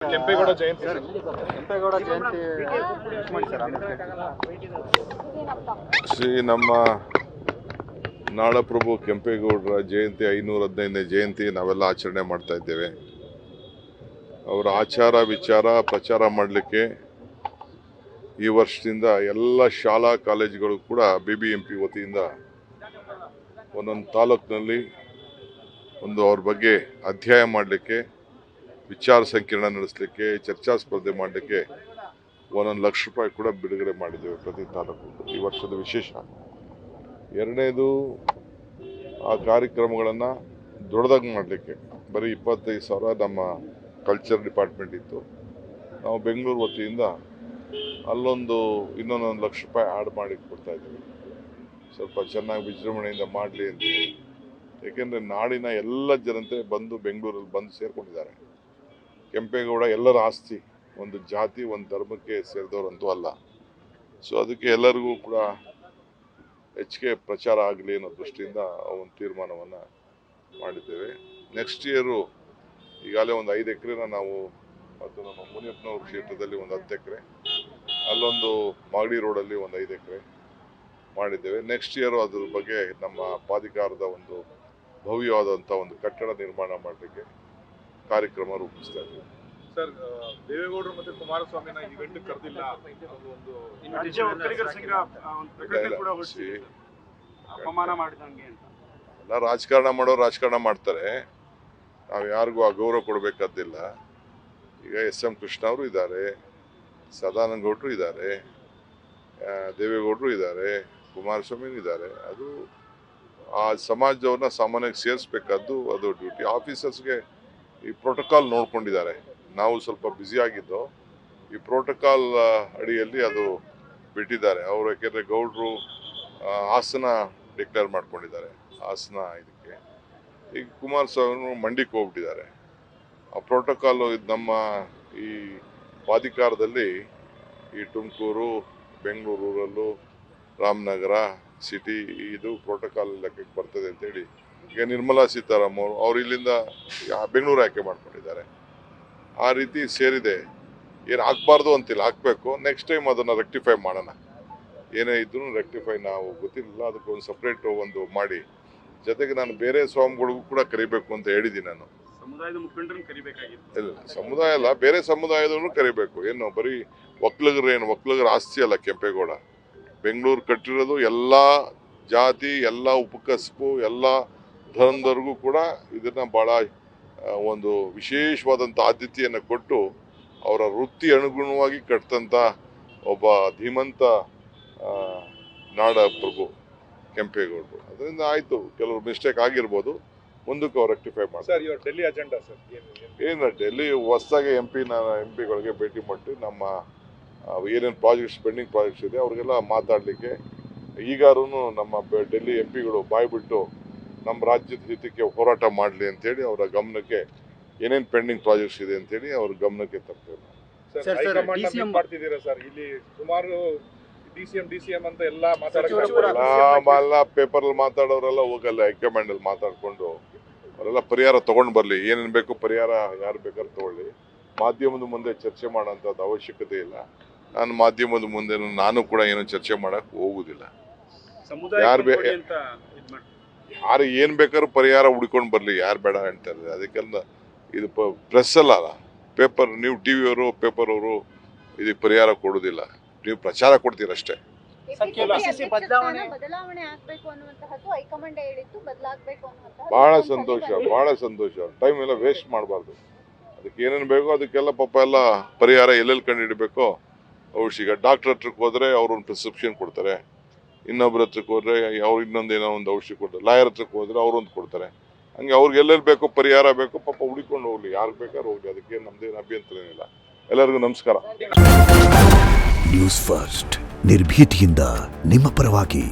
ಕೆಂಪೇಗೌಡ ಜಯಂತಿ ಶ್ರೀ ನಮ್ಮ ನಾಡಪ್ರಭು ಕೆಂಪೇಗೌಡರ ಜಯಂತಿ 515ನೇ ಜಯಂತಿ ನಾವೆಲ್ಲ ಆಚರಣೆ ಮಾಡ್ತಾ ಇದ್ದೇವೆ. ಅವರ ಆಚಾರ ವಿಚಾರ ಪ್ರಚಾರ ಮಾಡಲಿಕ್ಕೆ ಈ ವರ್ಷದಿಂದ ಎಲ್ಲ ಶಾಲಾ ಕಾಲೇಜುಗಳು ಕೂಡ BBMP ವತಿಯಿಂದ ಒಂದೊಂದು ತಾಲೂಕಿನಲ್ಲಿ ಅವ್ರ ಬಗ್ಗೆ ಅಧ್ಯಯನ ಮಾಡಲಿಕ್ಕೆ, ವಿಚಾರ ಸಂಕಿರಣ ನಡೆಸಲಿಕ್ಕೆ, ಚರ್ಚಾ ಸ್ಪರ್ಧೆ ಮಾಡಲಿಕ್ಕೆ 1 ಲಕ್ಷ ರೂಪಾಯಿ ಕೂಡ ಬಿಡುಗಡೆ ಮಾಡಿದ್ದೇವೆ ಪ್ರತಿ ತಾಲೂಕು. ಈ ವರ್ಷದ ವಿಶೇಷ. ಎರಡನೇದು, ಆ ಕಾರ್ಯಕ್ರಮಗಳನ್ನು ದೊಡ್ಡದಾಗಿ ಮಾಡಲಿಕ್ಕೆ ಬರೀ 25,000 ನಮ್ಮ ಕಲ್ಚರ್ ಡಿಪಾರ್ಟ್ಮೆಂಟ್ ಇತ್ತು. ನಾವು ಬೆಂಗಳೂರು ವತಿಯಿಂದ ಇನ್ನೊಂದು 1 ಲಕ್ಷ ರೂಪಾಯಿ ಆ್ಯಡ್ ಮಾಡಿ ಕೊಡ್ತಾ ಇದ್ದೀವಿ. ಸ್ವಲ್ಪ ಚೆನ್ನಾಗಿ ವಿಜೃಂಭಣೆಯಿಂದ ಮಾಡಲಿ ಅಂತ. ಏಕೆಂದರೆ ನಾಡಿನ ಎಲ್ಲ ಜನತೆ ಬಂದು ಬೆಂಗಳೂರಲ್ಲಿ ಬಂದು ಸೇರ್ಕೊಂಡಿದ್ದಾರೆ. ಕೆಂಪೇಗೌಡ ಎಲ್ಲರ ಆಸ್ತಿ, ಒಂದು ಜಾತಿ ಒಂದು ಧರ್ಮಕ್ಕೆ ಸೇರಿದವರಂತೂ ಅಲ್ಲ. ಸೊ ಅದಕ್ಕೆ ಎಲ್ಲರಿಗೂ ಕೂಡ ಹೆಚ್ಚಿಗೆ ಪ್ರಚಾರ ಆಗಲಿ ಅನ್ನೋ ದೃಷ್ಟಿಯಿಂದ ಒಂದು ತೀರ್ಮಾನವನ್ನು ಮಾಡಿದ್ದೇವೆ. ನೆಕ್ಸ್ಟ್ ಇಯರು ಈಗಾಗಲೇ ಒಂದು 5 ಎಕರೆನ ನಾವು, ಮತ್ತು ನಮ್ಮ ಮುನಿಯಪ್ಪನವ್ರ ಕ್ಷೇತ್ರದಲ್ಲಿ ಒಂದು 10 ಎಕರೆ, ಅಲ್ಲೊಂದು ಮಾಗಡಿ ರೋಡಲ್ಲಿ ಒಂದು 5 ಎಕರೆ ಮಾಡಿದ್ದೇವೆ. ನೆಕ್ಸ್ಟ್ ಇಯರು ಅದ್ರ ಬಗ್ಗೆ ನಮ್ಮ ಪ್ರಾಧಿಕಾರದ ಒಂದು ಭವ್ಯವಾದಂಥ ಒಂದು ಕಟ್ಟಡ ನಿರ್ಮಾಣ ಮಾಡಲಿಕ್ಕೆ ಕಾರ್ಯಕ್ರಮ ರೂಪಿಸ್ತಾ ಇದ್ದೀವಿ. ಸರ್, ದೇವೇಗೌಡರು ಮತ್ತು ಕುಮಾರಸ್ವಾಮಿನ ಇವೆಂಟ್ ಕರೆದಿಲ್ಲ, ಅಪಮಾನ ಮಾಡಿದಂಗೆ ಅಂತ ಎಲ್ಲ ರಾಜಕಾರಣ ಮಾಡೋರು ರಾಜಕಾರಣ ಮಾಡ್ತಾರೆ. ನಾವು ಯಾರಿಗೂ ಅಗೌರವ ಕೊಡಬೇಕಾದಿಲ್ಲ. ಈಗ SM ಕೃಷ್ಣ ಅವರು ಇದ್ದಾರೆ, ಸದಾನಂದ ಗೌಡರು ಇದ್ದಾರೆ, ದೇವೇಗೌಡರು ಇದ್ದಾರೆ, ಕುಮಾರಸ್ವಾಮಿ ಇದ್ದಾರೆ. ಅದು ಆ ಸಮಾಜದವ್ರನ್ನ ಸಾಮಾನ್ಯಕ್ಕೆ ಸೇರಿಸ್ಬೇಕಾದ್ದು ಅದು ಡ್ಯೂಟಿ. ಆಫೀಸರ್ಸ್ಗೆ ಈ ಪ್ರೋಟೋಕಾಲ್ ನೋಡ್ಕೊಂಡಿದ್ದಾರೆ. ನಾವು ಸ್ವಲ್ಪ ಬ್ಯುಸಿ ಆಗಿದ್ದು, ಈ ಪ್ರೋಟೋಕಾಲ್ ಅಡಿಯಲ್ಲಿ ಅದು ಬಿಟ್ಟಿದ್ದಾರೆ ಅವರು. ಯಾಕೆಂದರೆ ಗೌಡ್ರು ಹಾಸನ ಡಿಕ್ಲೇರ್ ಮಾಡ್ಕೊಂಡಿದ್ದಾರೆ, ಹಾಸನ ಇದಕ್ಕೆ. ಈಗ ಕುಮಾರಸ್ವಾಮಿ ಮಂಡಿಗೆ ಹೋಗ್ಬಿಟ್ಟಿದ್ದಾರೆ. ಆ ಪ್ರೋಟೋಕಾಲು ನಮ್ಮ ಈ ಪ್ರಾಧಿಕಾರದಲ್ಲಿ ಈ ತುಮಕೂರು, ಬೆಂಗಳೂರು ರೂರಲ್ಲು, ರಾಮನಗರ ಸಿಟಿ ಇದು ಪ್ರೋಟೋಕಾಲ್ ಲೆಕ್ಕಕ್ಕೆ ಬರ್ತದೆ ಅಂತೇಳಿ ಈಗ ನಿರ್ಮಲಾ ಸೀತಾರಾಮನ್ ಅವರು ಇಲ್ಲಿಂದ ಬೆಂಗಳೂರು ಆಯ್ಕೆ ಮಾಡ್ಕೊಂಡಿದ್ದಾರೆ. ಆ ರೀತಿ ಸೇರಿದೆ. ಏನು ಹಾಕ್ಬಾರ್ದು ಅಂತಿಲ್ಲ, ಹಾಕಬೇಕು. ನೆಕ್ಸ್ಟ್ ಟೈಮ್ ಅದನ್ನು ರೆಕ್ಟಿಫೈ ಮಾಡೋಣ. ಏನೇ ಇದ್ರೂ ರೆಕ್ಟಿಫೈ, ನಾವು ಗೊತ್ತಿಲ್ಲ, ಅದಕ್ಕೊಂದು ಸಪ್ರೇಟ್ ಒಂದು ಮಾಡಿ. ಜೊತೆಗೆ ನಾನು ಬೇರೆ ಸ್ವಾಮಿಗಳಿಗೂ ಕೂಡ ಕರಿಬೇಕು ಅಂತ ಹೇಳಿದ್ದೀನಿ. ನಾನು ಸಮುದಾಯದ ಮುಖಂಡರನ್ನು ಕರಿಬೇಕಾಗಿತ್ತು. ಇಲ್ಲ, ಸಮುದಾಯ ಅಲ್ಲ, ಬೇರೆ ಸಮುದಾಯದವ್ರನ್ನು ಕರಿಬೇಕು. ಏನು ಬರೀ ಒಕ್ಕಲಿಗರ ಆಸ್ತಿ ಅಲ್ಲ ಕೆಂಪೇಗೌಡ. ಬೆಂಗಳೂರು ಕಟ್ಟಿರೋದು ಎಲ್ಲ ಜಾತಿ, ಎಲ್ಲ ಉಪಕಸಬು, ಎಲ್ಲ ಧರ್ಮದವ್ರಿಗೂ ಕೂಡ ಇದನ್ನು ಭಾಳ ಒಂದು ವಿಶೇಷವಾದಂಥ ಆದ್ಯತೆಯನ್ನು ಕೊಟ್ಟು ಅವರ ವೃತ್ತಿ ಅನುಗುಣವಾಗಿ ಕಟ್ಟಿದಂಥ ಒಬ್ಬ ಧೀಮಂತ ನಾಡಪ್ರಭು ಕೆಂಪೇಗೌಡರು. ಅದರಿಂದ ಆಯಿತು, ಕೆಲವರು ಮಿಸ್ಟೇಕ್ ಆಗಿರ್ಬೋದು, ಮುಂದಕ್ಕೆ ಅವ್ರು ರೆಕ್ಟಿಫೈ ಮಾಡ್ತಾರೆ. ಸರ್, ಇವತ್ತು ಡೆಲ್ಲಿ ಅಜೆಂಡಾ ಸರ್ ಏನು ಡೆಲ್ಲಿ ಹೊಸದಾಗಿ MP ಗಳಿಗೆ ಭೇಟಿ ಮಾಡಿ ನಮ್ಮ ಏನೇನು ಪ್ರಾಜೆಕ್ಟ್ಸ್ ಪೆಂಡಿಂಗ್ ಪ್ರಾಜೆಕ್ಟ್ಸ್ ಇದೆ ಅವ್ರಿಗೆಲ್ಲ ಮಾತಾಡಲಿಕ್ಕೆ. ಈಗಾರೂ ನಮ್ಮ ಡೆಲ್ಲಿ MP ಬಾಯ್ಬಿಟ್ಟು ನಮ್ಮ ರಾಜ್ಯದ ಹಿತಕ್ಕೆ ಹೋರಾಟ ಮಾಡಲಿ ಅಂತೇಳಿ ಅವರ ಗಮನಕ್ಕೆ ಏನೇನು ಪೆಂಡಿಂಗ್ ಪ್ರಾಜೆಕ್ಟ್ಸ್ ಇದೆ ಅಂತೇಳಿ ಅವ್ರ ಗಮನಕ್ಕೆ ತರ್ತೇವೆ. ಮಾಡ್ತಿದ್ದೀರಾ ಸರ್? ಇಲ್ಲಿ ಸುಮಾರು DCM ಅಂತ ಎಲ್ಲ ಪೇಪರಲ್ಲಿ ಮಾತಾಡೋರೆಲ್ಲ ಹೋಗಲ್ಲ, ಹೈಕಮಾಂಡಲ್ಲಿ ಮಾತಾಡಿಕೊಂಡು ಅವರೆಲ್ಲ ಪರಿಹಾರ ತೊಗೊಂಡು ಬರಲಿ. ಏನೇನು ಬೇಕು ಪರಿಹಾರ ಯಾರು ಬೇಕಾದ್ರೂ ತೊಗೊಳ್ಳಿ. ಮಾಧ್ಯಮದ ಮುಂದೆ ಚರ್ಚೆ ಮಾಡೋಂಥದ್ದು ಅವಶ್ಯಕತೆ ಇಲ್ಲ. ನಾನು ಮಾಧ್ಯಮದ ಮುಂದೆ ನಾನು ಕೂಡ ಏನು ಚರ್ಚೆ ಮಾಡೋಕ್ಕೆ ಹೋಗುದಿಲ್ಲ. ಯಾರು ಏನು ಬೇಕಾದ್ರೂ ಪರಿಹಾರ ಹುಡ್ಕೊಂಡು ಬರಲಿ, ಯಾರು ಬೇಡ ಅಂತಾರೆ. ಅದಕ್ಕೆಲ್ಲ ಇದು ಪ್ರೆಸ್ ಅಲ್ಲ, ಪೇಪರ್. ನೀವು TV ಅವರು ಪೇಪರ್ ಅವರು ಇದಕ್ಕೆ ಪರಿಹಾರ ಕೊಡೋದಿಲ್ಲ, ನೀವು ಪ್ರಚಾರ ಕೊಡ್ತೀರಷ್ಟೇ. ಬಹಳ ಸಂತೋಷ. ಟೈಮ್ ಎಲ್ಲ ವೇಸ್ಟ್ ಮಾಡಬಾರ್ದು. ಅದಕ್ಕೆ ಏನೇನು ಬೇಕೋ ಅದಕ್ಕೆಲ್ಲ ಪಾಪ ಎಲ್ಲ ಪರಿಹಾರ ಎಲ್ಲೆಲ್ಲಿ ಕಂಡು ಹಿಡಬೇಕೋ ಔಷಧಿಗ. ಡಾಕ್ಟರ್ ಹತ್ರಕ್ಕೆ ಹೋದರೆ ಅವರು ಒಂದು ಪ್ರಿಸ್ಕ್ರಿಪ್ಷನ್ ಕೊಡ್ತಾರೆ, ಇನ್ನೊಬ್ರ ಹತ್ರಕ್ಕೆ ಹೋದರೆ ಅವ್ರು ಇನ್ನೊಂದೇನೋ ಒಂದು ಔಷಧಿ ಕೊಡ್ತಾರೆ, ಲಾಯರ್ ಹತ್ರಕ್ಕೆ ಹೋದರೆ ಅವರೊಂದು ಕೊಡ್ತಾರೆ. ಹಂಗೆ ಅವ್ರಿಗೆ ಎಲ್ಲೆಲ್ಲಿ ಬೇಕೋ ಪರಿಹಾರ ಬೇಕೋ ಪಾಪ ಹುಡುಕೊಂಡು ಹೋಗ್ಲಿ, ಯಾರು ಬೇಕಾದ್ರೂ ಹೋಗ್ಲಿ. ಅದಕ್ಕೆ ನಮ್ದೇನು ಅಭ್ಯಂತರ ಏನಿಲ್ಲ. ಎಲ್ಲರಿಗೂ ನಮಸ್ಕಾರ. ನ್ಯೂಸ್ ಫಸ್ಟ್, ನಿರ್ಭೀತಿಯಿಂದ ನಿಮ್ಮ ಪರವಾಗಿ.